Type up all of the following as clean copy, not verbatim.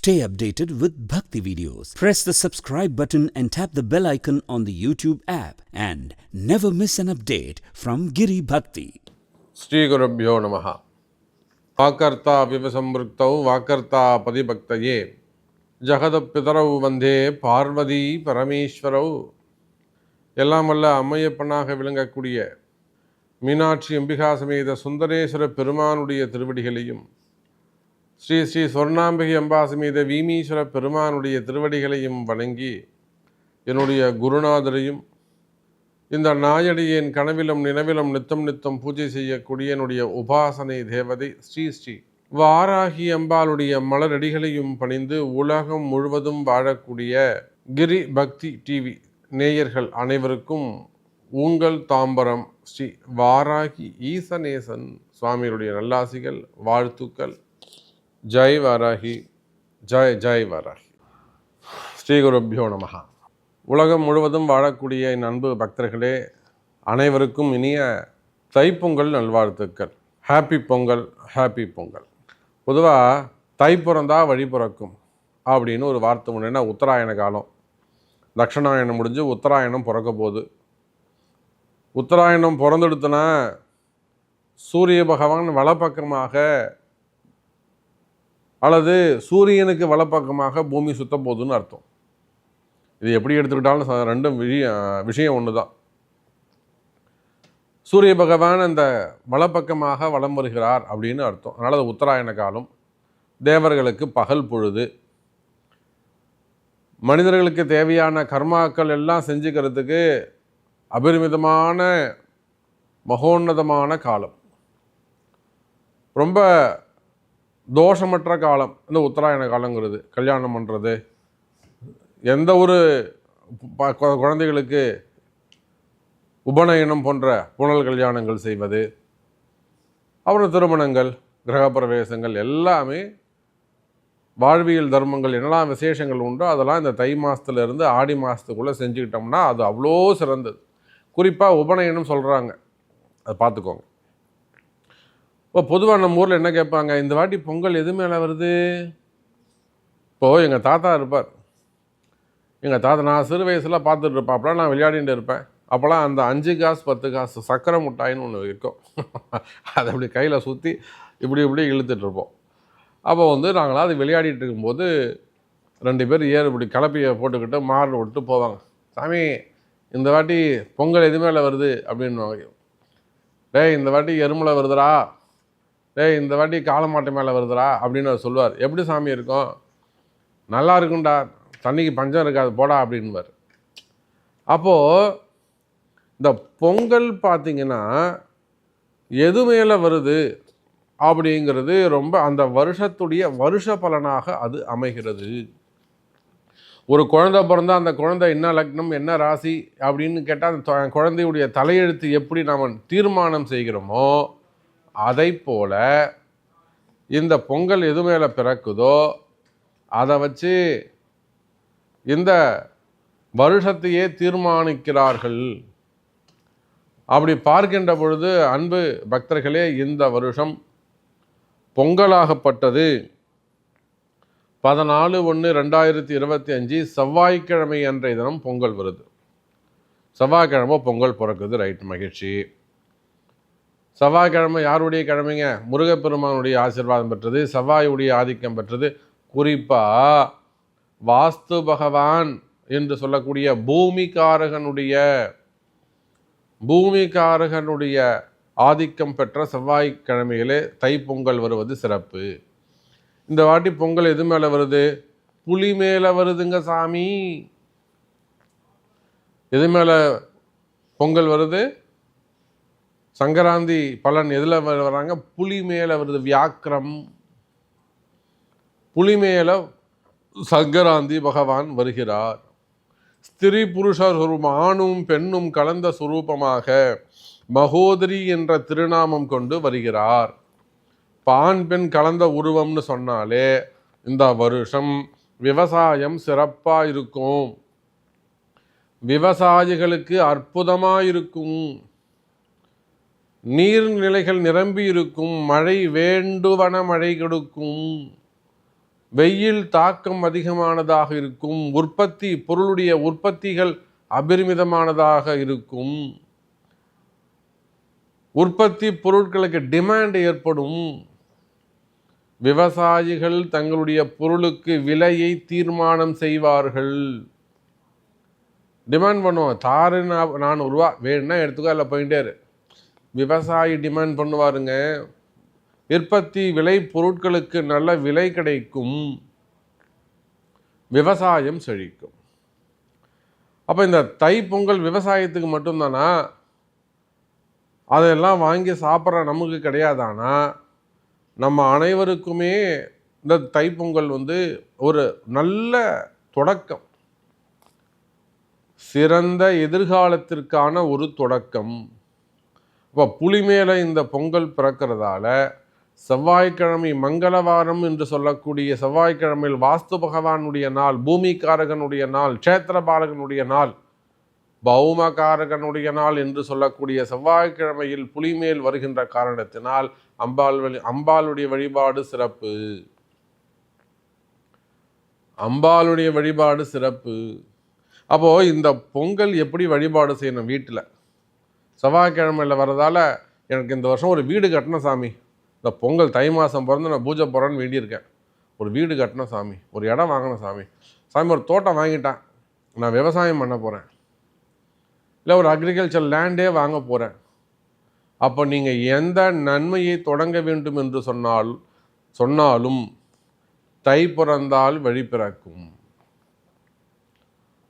Stay updated with Bhakti videos. Press the subscribe button and tap the bell icon on the YouTube app and never miss an update from Giri Bhakti. Shri Gurubhyo Namaha. Vakarta Vivasamruktau Vakarta Padibhaktaye Jagadapitarau Vande Parvati Parameshwarau. எல்லாம் வல்ல அம்மையப்பனாக விளங்கக்கூடிய மீனாட்சி அம்பிகா சமேத சுந்தரேஸ்வர பெருமானுடைய திருவடிகளையும் ஸ்ரீ ஸ்ரீ சொர்ணாம்பிகை அம்பா சமேத வீமீஸ்வர பெருமானுடைய திருவடிகளையும் வணங்கி என்னுடைய குருநாதரையும் இந்த நாயடியின் கனவிலும் நினைவிலும் நித்தம் நித்தம் பூஜை செய்யக்கூடிய என்னுடைய உபாசனை தேவதை ஸ்ரீ ஸ்ரீ வாராகி அம்பாளுடைய மலரடிகளையும் பணிந்து உலகம் முழுவதும் வாழக்கூடிய கிரி பக்தி டிவி நேயர்கள் அனைவருக்கும் உங்கள் தாம்பரம் ஸ்ரீ வாராகி ஈசநேசன் சுவாமியுடைய நல்லாசிகள் வாழ்த்துக்கள். ஜெய் வாராகி, ஜெய் ஜெய் வாராகி. ஸ்ரீ குருப்யோ நமஹா. உலகம் முழுவதும் வாழக்கூடிய என் அன்பு பக்தர்களே அனைவருக்கும் இனிய தைப்பொங்கல் நல்வாழ்த்துக்கள். Happy Pongal, happy Pongal. பொதுவாக தை பிறந்தா வழி பிறக்கும் அப்படின்னு ஒரு வார்த்தை முன்னேன்னா உத்தராயண காலம், தட்சிணாயணம் முடிஞ்சு உத்தராயணம் பிறக்க போகுது. உத்தராயணம் பிறந்தெடுத்தனா சூரிய பகவான் வலப்பக்கமாக அல்லது சூரியனுக்கு வலப்பக்கமாக பூமி சுத்த போகுதுன்னு அர்த்தம். இது எப்படி எடுத்துக்கிட்டாலும் ரெண்டும் விஷயம் ஒன்று தான். சூரிய பகவான் அந்த வலப்பக்கமாக வலம் வருகிறார் அப்படின்னு அர்த்தம். அதனால் அது உத்தராயண காலம். தேவர்களுக்கு பகல் பொழுது. மனிதர்களுக்கு தேவையான கர்மாக்கள் எல்லாம் செஞ்சுக்கிறதுக்கு அபரிமிதமான மகோன்னதமான காலம், ரொம்ப தோஷமற்ற காலம் இந்த உத்தராயண காலங்கிறது. கல்யாணம் பண்ணுறது, எந்த ஒரு குழந்தைகளுக்கு உபநயனம் போன்ற புனல் கல்யாணங்கள் செய்வது, அப்புறம் திருமணங்கள், கிரகப்பிரவேசங்கள் எல்லாமே வாழ்வியல் தர்மங்கள் என்னெல்லாம் விசேஷங்கள் உண்டோ அதெல்லாம் இந்த தை மாதத்துலேருந்து ஆடி மாதத்துக்குள்ளே செஞ்சுக்கிட்டோம்னா அது அவ்வளோ சிறந்தது. குறிப்பாக உபநயனம் சொல்கிறாங்க, அதை பார்த்துக்கோங்க. இப்போ பொதுவாக நம்ம ஊரில் என்ன கேட்பாங்க, இந்த வாட்டி பொங்கல் எது மேலே வருது? இப்போது எங்கள் தாத்தா இருப்பார். எங்கள் தாத்தா நான் சிறு வயசில் பார்த்துட்டு இருப்பேன். அப்போலாம் நான் விளையாடிட்டு இருப்பேன். அப்போலாம் அந்த 5 காசு 10 காசு சக்கரை மிட்டாயின்னு ஒன்று இருக்கும். அதை அப்படி கையில் சுற்றி இப்படி இப்படி இழுத்துட்ருப்போம். அப்போ நாங்களாம் அது விளையாடிட்டு இருக்கும்போது 2 பேர் இப்படி கலப்பையை போட்டுக்கிட்டு மாறு விட்டு போவாங்க. சாமி இந்த வாட்டி பொங்கல் எது மேலே வருது அப்படின்வாங்க. டேய் இந்த வாட்டி எருமலை வருதுடா, டேய் இந்த வாட்டி காளமாட்டை மேலே வருதுடா அப்படின்னு அவர் சொல்லுவார். எப்படி சாமி இருக்கும்? நல்லா இருக்கும்டா, தண்ணிக்கு பஞ்சம் இருக்காது போடா அப்படின்வார். அப்போது இந்த பொங்கல் பார்த்திங்கன்னா எது மேலே வருது அப்படிங்கிறது ரொம்ப அந்த வருஷத்துடைய வருஷ பலனாக அது அமைகிறது. ஒரு குழந்தை பிறந்தால் அந்த குழந்தை என்ன லக்னம் என்ன ராசி அப்படின்னு கேட்டால் அந்த குழந்தையுடைய தலையெழுத்து எப்படி நாம் தீர்மானம் செய்கிறோமோ அதை போல இந்த பொங்கல் எது மேலே பிறக்குதோ அதை வச்சு இந்த வருஷத்தையே தீர்மானிக்கிறார்கள். அப்படி பார்க்கின்ற பொழுது அன்பு பக்தர்களே, இந்த வருஷம் பொங்கலாகப்பட்டது 14/1/2025 செவ்வாய்க்கிழமை அன்றைய தினம் பொங்கல் வருது. செவ்வாய்க்கிழமை பொங்கல் பிறக்குது. ரைட், மகிழ்ச்சி. செவ்வாய்க்கிழமை யாருடைய கிழமைங்க? முருகப்பெருமானுடைய ஆசீர்வாதம் பெற்றது, செவ்வாயுடைய ஆதிக்கம் பெற்றது. குறிப்பாக வாஸ்து பகவான் என்று சொல்லக்கூடிய பூமிகாரகனுடைய ஆதிக்கம் பெற்ற செவ்வாய்க்கிழமையிலே தைப்பொங்கல் வருவது சிறப்பு. இந்த வாட்டி பொங்கல் எது மேலே வருது? புலி மேலே வருதுங்க சாமி. எது மேலே பொங்கல் வருது? சங்கராந்தி பலன் எதில் வராங்க? புலி மேலே வருது. வியாக்கிரம் புலி மேலே சங்கராந்தி பகவான் வருகிறார். ஸ்திரீ புருஷர் ஆணும் பெண்ணும் கலந்த சுரூபமாக மகோதரி என்ற திருநாமம் கொண்டு வருகிறார். ஆண் பெண் கலந்த உருவம்னு சொன்னாலே இந்த வருஷம் விவசாயம் சிறப்பாக இருக்கும், விவசாயிகளுக்கு அற்புதமாக இருக்கும், நீர்நிலைகள் நிரம்பி இருக்கும், மழை வேண்டுவன மழை கொடுக்கும், வெயில் தாக்கம் அதிகமானதாக இருக்கும், பொருளுடைய உற்பத்திகள் அபரிமிதமானதாக இருக்கும், உற்பத்தி பொருட்களுக்கு டிமாண்ட் ஏற்படும், விவசாயிகள் தங்களுடைய பொருளுக்கு விலையை தீர்மானம் செய்வார்கள். டிமாண்ட் பண்ணுவோம், தாரு 400 ரூபா வேணும்னா எடுத்துக்கோ, இல்லை போயிட்டே இரு. விவசாயி டிமாண்ட் பண்ணுவாருங்க. உற்பத்தி விலை பொருட்களுக்கு நல்ல விலை கிடைக்கும், விவசாயம் செழிக்கும். அப்போ இந்த தைப்பொங்கல் விவசாயத்துக்கு மட்டும்தானா? அதெல்லாம் வாங்கி சாப்பிட்ற நமக்கு கிடையாதானா? நம்ம அனைவருக்குமே இந்த தைப்பொங்கல் ஒரு நல்ல தொடக்கம், சிறந்த எதிர்காலத்திற்கான ஒரு தொடக்கம். இப்போ புலி மேலே இந்த பொங்கல் பிறக்கிறதால செவ்வாய்க்கிழமை மங்களவாரம் என்று சொல்லக்கூடிய செவ்வாய்க்கிழமையில் வாஸ்து பகவானுடைய நாள், பூமிக்காரகனுடைய நாள், க்ஷேத்திரபாலகனுடைய நாள், பௌமகாரகனுடைய நாள் என்று சொல்லக்கூடிய செவ்வாய்க்கிழமையில் புலிமேல் வருகின்ற காரணத்தினால் அம்பாளுடைய வழிபாடு சிறப்பு. அம்பாளுடைய வழிபாடு சிறப்பு. அப்போ இந்த பொங்கல் எப்படி வழிபாடு செய்யணும்? வீட்டில் செவ்வாய்க்கிழமையில் வர்றதால எனக்கு இந்த வருஷம் ஒரு வீடு கட்டணும் சாமி, இந்த பொங்கல் தை மாதம் பிறந்து நான் பூஜை போகிறேன்னு வேண்டியிருக்கேன், ஒரு வீடு கட்டணும் சாமி, ஒரு இடம் வாங்கணும் சாமி, ஒரு தோட்டம் வாங்கிட்டேன், நான் விவசாயம் பண்ண போகிறேன், இல்லை ஒரு அக்ரிகல்ச்சர் லேண்டே வாங்க போகிறேன். அப்போ நீங்கள் எந்த நன்மையை தொடங்க வேண்டும் என்று சொன்னாலும் தை பிறந்தால் வழி பிறக்கும்.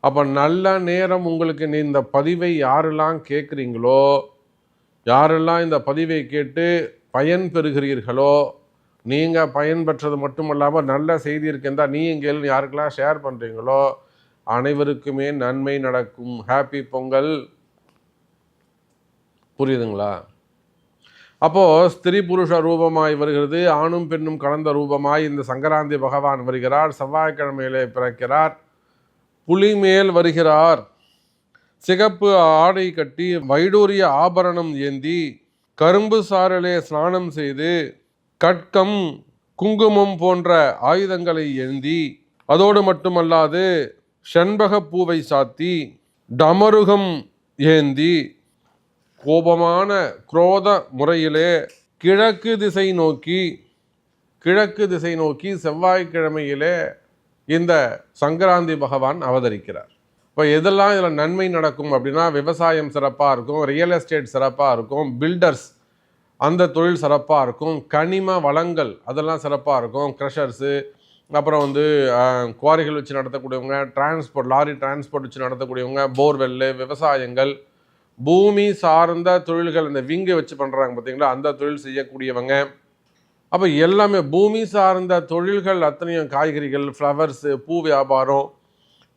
அப்போ நல்ல நேரம் உங்களுக்கு. இந்த பதிவை யாரெல்லாம் கேட்குறீங்களோ, யாரெல்லாம் இந்த பதிவை கேட்டு பயன் பெறுகிறீர்களோ, நீங்கள் பயன் பெற்றது மட்டும் இல்லாமல் நல்ல செய்தி இருக்குந்தா நீங்கள் யாருக்கெல்லாம் ஷேர் பண்ணுறீங்களோ அனைவருக்குமே நன்மை நடக்கும். ஹாப்பி பொங்கல். புரியுதுங்களா? அப்போது ஸ்திரீ புருஷ ரூபமாய் வருகிறது, ஆணும் பெண்ணும் கலந்த ரூபமாய் இந்த சங்கராந்தி பகவான் வருகிறார். செவ்வாய்க்கிழமையிலே பிறக்கிறார், புலி மேல் வருகிறார், சிகப்பு ஆடை கட்டி வைடூரிய ஆபரணம் ஏந்தி கரும்பு சாரலே ஸ்நானம் செய்து கட்கம் குங்குமம் போன்ற ஆயுதங்களை ஏந்தி, அதோடு மட்டுமல்லாது செண்பக பூவை சாத்தி டமருகம் ஏந்தி கோபமான குரோத முறையிலே கிழக்கு திசை நோக்கி செவ்வாய்க்கிழமையிலே இந்த சங்கராந்தி பகவான் அவதரிக்கிறார். இப்போ எதெல்லாம் இதில் நன்மை நடக்கும் அப்படின்னா, விவசாயம் சிறப்பாக இருக்கும், ரியல் எஸ்டேட் சிறப்பாக இருக்கும், பில்டர்ஸ் அந்த தொழில் சிறப்பாக இருக்கும், கனிம வளங்கள் அதெல்லாம் சிறப்பாக இருக்கும், க்ரஷர்ஸு, அப்புறம் குவாரிகள் வச்சு நடத்தக்கூடியவங்க, லாரி டிரான்ஸ்போர்ட் வச்சு நடத்தக்கூடியவங்க, போர்வெல்லு, விவசாயங்கள், பூமி சார்ந்த தொழில்கள், இந்த விங்கு வச்சு பண்ணுறாங்க பார்த்தீங்களா, அந்த தொழில் செய்யக்கூடியவங்க. அப்போ எல்லாமே பூமி சார்ந்த தொழில்கள் அத்தனையும், காய்கறிகள், ஃப்ளவர்ஸு, பூ வியாபாரம்,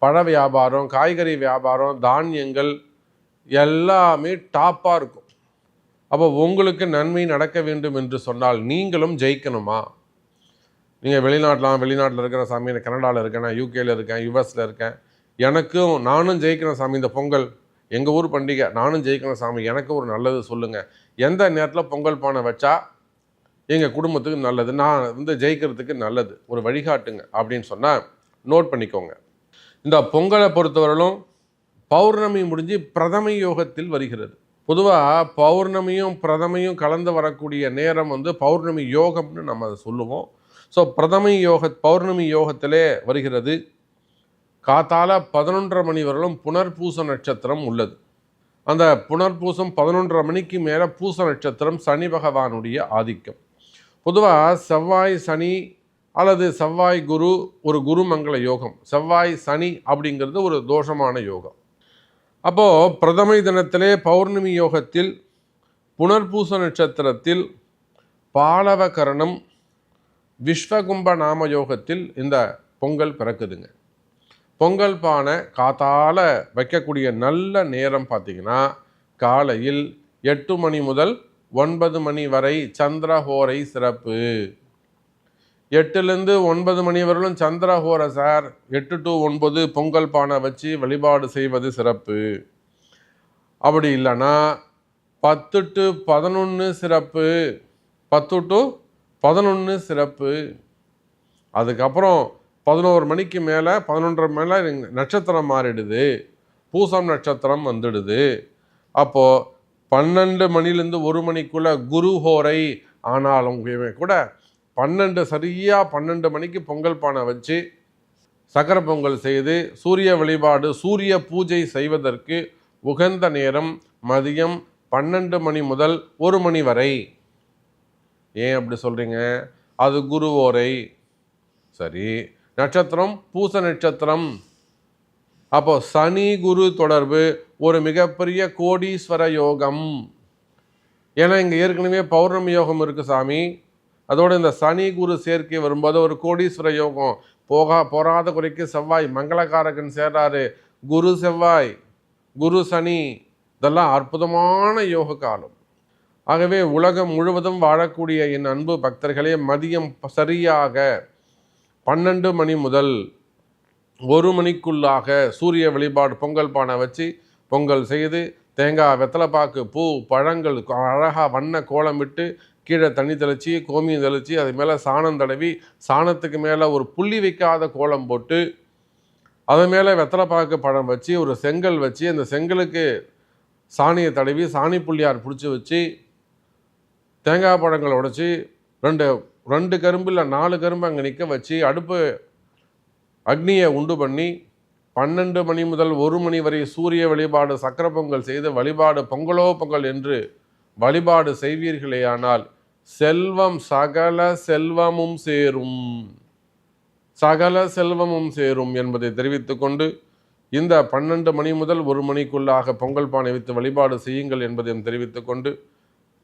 பழ வியாபாரம், காய்கறி வியாபாரம், தானியங்கள் எல்லாமே டாப்பாக இருக்கும். அப்போ உங்களுக்கு நன்மை நடக்க வேண்டும் என்று சொன்னால் நீங்களும் ஜெயிக்கணுமா? நீங்கள் வெளிநாட்டில் இருக்கிற சாமி, நான் கனடாவில் இருக்கேன், நான் யூகேயில் இருக்கேன், யுஎஸில் இருக்கேன், நானும் ஜெயிக்கணும் சாமி, இந்த பொங்கல் எங்கள் ஊர் பண்டிகை, நானும் ஜெயிக்கணும் சாமி, எனக்கு ஒரு நல்லது சொல்லுங்கள், எந்த நேரத்தில் பொங்கல் பானை வச்சா எங்கள் குடும்பத்துக்கு நல்லது, நான் ஜெயிக்கிறதுக்கு நல்லது, ஒரு வழிகாட்டுங்க அப்படின்னு சொன்னால் நோட் பண்ணிக்கோங்க. இந்த பொங்கலை பொறுத்தவரையிலும் பௌர்ணமி முடிஞ்சு பிரதமை யோகத்தில் வருகிறது. பொதுவாக பௌர்ணமியும் பிரதமையும் கலந்து வரக்கூடிய நேரம் பௌர்ணமி யோகம்னு நம்ம அதை சொல்லுவோம். ஸோ பௌர்ணமி யோகத்திலே வருகிறது. காத்தால 11:30 மணி வரலும் புனர்பூச நட்சத்திரம் உள்ளது. அந்த புனர்பூசம் 11:30 மணிக்கு மேலே பூச நட்சத்திரம் சனி பகவானுடைய ஆதிக்கம். பொதுவாக செவ்வாய் சனி அல்லது செவ்வாய் குரு ஒரு குருமங்கள யோகம், செவ்வாய் சனி அப்படிங்கிறது ஒரு தோஷமான யோகம். அப்போது பிரதமை தினத்திலே பௌர்ணமி யோகத்தில் புனர்பூச நட்சத்திரத்தில் பாலவகரணம் விஸ்வகும்ப நாம யோகத்தில் இந்த பொங்கல் பிறக்குதுங்க. பொங்கல் பானை காத்தால வைக்கக்கூடிய நல்ல நேரம் பார்த்திங்கன்னா காலையில் 8 மணி முதல் 9 மணி வரை சந்திரஹோரை சிறப்பு. 8லேருந்து 9 மணி வரலும் சந்திரஹோரை சார். 8 to 9 பொங்கல் பானை வச்சு வழிபாடு செய்வது சிறப்பு. அப்படி இல்லைன்னா 10 to 11 சிறப்பு. 10 to 11 சிறப்பு. அதுக்கப்புறம் 11 மணிக்கு மேலே 11:30 மேலே நட்சத்திரம் மாறிடுது, பூசம் நட்சத்திரம் வந்துடுது. அப்போது 12 மணிலேருந்து 1 மணிக்குள்ளே குரு ஹோரை ஆனாலும் கூட 12 மணிக்கு பொங்கல் பானை வச்சு சக்கரை பொங்கல் செய்து சூரிய வழிபாடு சூரிய பூஜை செய்வதற்கு உகந்த நேரம் மதியம் 12 மணி முதல் 1 மணி வரை. ஏன் அப்படி சொல்கிறீங்க? அது குரு ஓரை. சரி, நட்சத்திரம் பூச நட்சத்திரம். அப்போ சனி குரு தொடர்பு ஒரு மிகப்பெரிய கோடீஸ்வர யோகம். ஏன்னா இங்கே ஏற்கனவே பௌர்ணமி யோகம் இருக்குது சாமி. அதோடு இந்த சனி குரு சேர்க்கை வரும்போது ஒரு கோடீஸ்வர யோகம். போராத குறைக்கு செவ்வாய் மங்களகாரகன் சேர்றாரு. குரு செவ்வாய், குரு சனி, இதெல்லாம் அற்புதமான யோக காலம். ஆகவே உலகம் முழுவதும் வாழக்கூடிய என் அன்பு பக்தர்களே, மதியம் சரியாக 12 மணி முதல் 1 மணிக்குள்ளாக சூரிய வழிபாடு பொங்கல் பானை வச்சு பொங்கல் செய்து தேங்காய், வெத்தலைப்பாக்கு, பூ, பழங்கள் அழகாக வண்ண கோலமிட்டு கீழே தண்ணி தெளித்து கோமியம் தெளித்து அது மேலே சாணம் தடவி சாணத்துக்கு மேலே ஒரு புள்ளி வைக்காத கோலம் போட்டு அது மேலே வெத்தலைப்பாக்கு பழம் வச்சு ஒரு செங்கல் வச்சு அந்த செங்கலுக்கு சாணியை தடவி சாணி புள்ளியார் பிடிச்சி வச்சு தேங்காய் பழங்களை உடைச்சி ரெண்டு கரும்பு இல்லை 4 கரும்பு அங்கே நிற்க வச்சு அடுப்பு அக்னியை உண்டு பண்ணி 12 மணி முதல் 1 மணி வரை சூரிய வழிபாடு சக்கரை பொங்கல் செய்து வழிபாடு பொங்கலோ பொங்கல் என்று வழிபாடு செய்வீர்களேயானால் செல்வம் சகல செல்வமும் சேரும், சகல செல்வமும் சேரும் என்பதை தெரிவித்துக் கொண்டு இந்த 12 மணி முதல் 1 மணிக்குள்ளாக பொங்கல் பானை வைத்து வழிபாடு செய்யுங்கள் என்பதையும் தெரிவித்துக் கொண்டு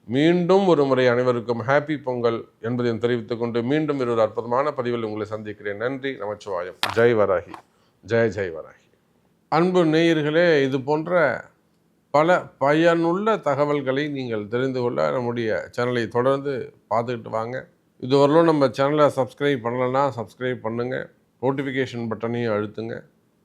மீண்டும் ஒரு முறை அனைவருக்கும் ஹாப்பி பொங்கல் என்பதையும் தெரிவித்துக் கொண்டு மீண்டும் ஒரு அற்புதமான பதிவில் உங்களை சந்திக்கிறேன். நன்றி, நமச்சிவாயம். ஜெய் வராகி, ஜெய் ஜெய் வராகி. அன்பு நேயர்களே, இது போன்ற பல பயனுள்ள தகவல்களை நீங்கள் தெரிந்து கொள்ள நம்முடைய சேனலை தொடர்ந்து பார்த்துக்கிட்டு வாங்க. இதுவரையிலும் நம்ம சேனலை சப்ஸ்கிரைப் பண்ணலைன்னா சப்ஸ்கிரைப் பண்ணுங்கள், நோட்டிஃபிகேஷன் பட்டனையும் அழுத்துங்க,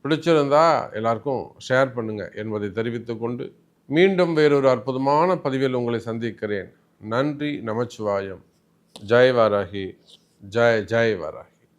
பிடிச்சிருந்தா எல்லாருக்கும் ஷேர் பண்ணுங்கள் என்பதை தெரிவித்து கொண்டு மீண்டும் வேறொரு அற்புதமான பதிவில் உங்களை சந்திக்கிறேன். நன்றி, நமச்சிவாயம். ஜெய் வராகி, ஜெய் ஜெய் வராகி.